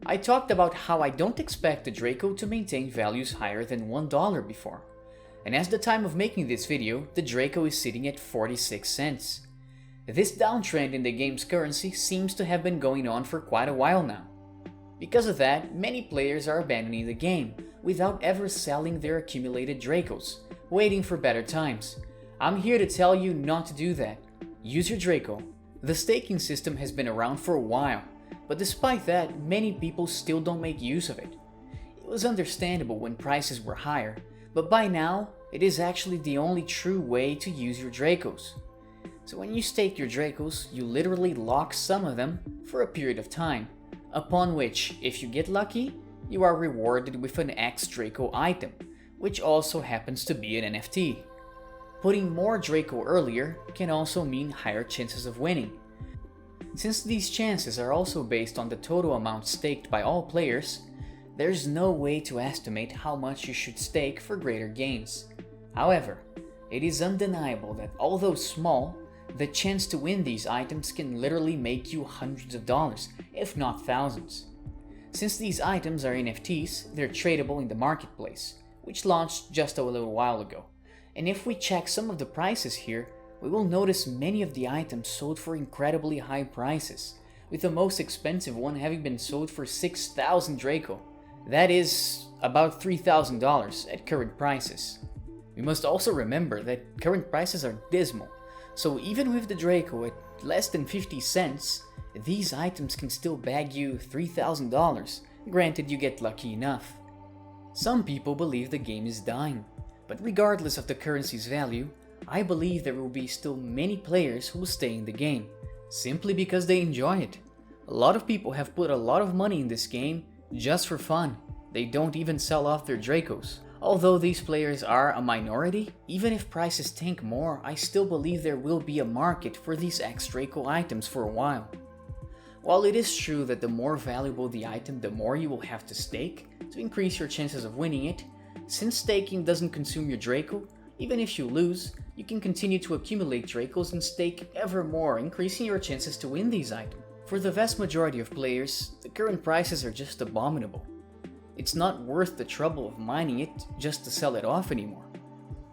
I talked about how I don't expect the Draco to maintain values higher than $1 before. And as the time of making this video, the Draco is sitting at 46 cents. This downtrend in the game's currency seems to have been going on for quite a while now. Because of that, many players are abandoning the game without ever selling their accumulated Dracos, waiting for better times. I'm here to tell you not to do that. Use your Draco. The staking system has been around for a while, but despite that, many people still don't make use of it. It was understandable when prices were higher, but by now, it is actually the only true way to use your Dracos. So when you stake your Dracos, you literally lock some of them for a period of time, upon which, if you get lucky, you are rewarded with an X Draco item, which also happens to be an NFT. Putting more Draco earlier can also mean higher chances of winning. Since these chances are also based on the total amount staked by all players, there's no way to estimate how much you should stake for greater gains. However, it is undeniable that although small, the chance to win these items can literally make you hundreds of dollars, if not thousands. Since these items are NFTs, they're tradable in the marketplace, which launched just a little while ago. And if we check some of the prices here, we will notice many of the items sold for incredibly high prices, with the most expensive one having been sold for 6,000 Draco. That is about $3,000 at current prices. We must also remember that current prices are dismal, so even with the Draco at less than 50 cents, these items can still bag you $3,000, granted you get lucky enough. Some people believe the game is dying, but regardless of the currency's value, I believe there will be still many players who will stay in the game, simply because they enjoy it. A lot of people have put a lot of money in this game just for fun. They don't even sell off their Dracos. Although these players are a minority, even if prices tank more, I still believe there will be a market for these X Draco items for a while. While it is true that the more valuable the item, the more you will have to stake to increase your chances of winning it, since staking doesn't consume your Draco, even if you lose, you can continue to accumulate Dracos and stake ever more, increasing your chances to win these items. For the vast majority of players, the current prices are just abominable. It's not worth the trouble of mining it just to sell it off anymore.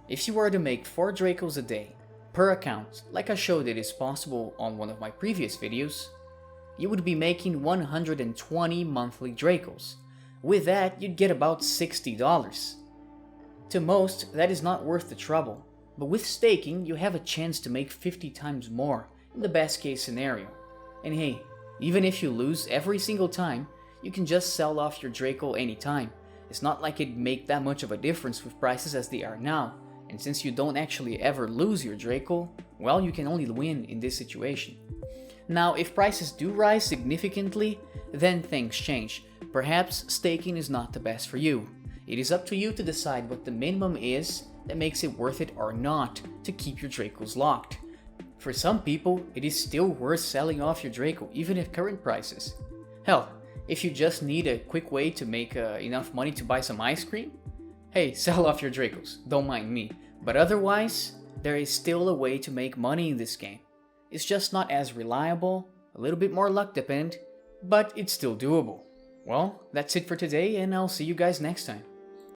If you were to make 4 Dracos a day, per account, like I showed it is possible on one of my previous videos, you would be making 120 monthly Dracos. With that, you'd get about $60. To most, that is not worth the trouble, but with staking, you have a chance to make 50 times more in the best case scenario. And hey, even if you lose every single time, you can just sell off your Draco anytime. It's not like it'd make that much of a difference with prices as they are now, and since you don't actually ever lose your Draco, well, you can only win in this situation. Now, if prices do rise significantly, then things change. Perhaps staking is not the best for you. It is up to you to decide what the minimum is that makes it worth it or not to keep your Dracos locked. For some people, it is still worth selling off your Draco even at current prices. Hell, if you just need a quick way to make enough money to buy some ice cream, hey, sell off your Dracos, don't mind me. But otherwise, there is still a way to make money in this game. It's just not as reliable, a little bit more luck dependent, but it's still doable. Well, that's it for today, and I'll see you guys next time.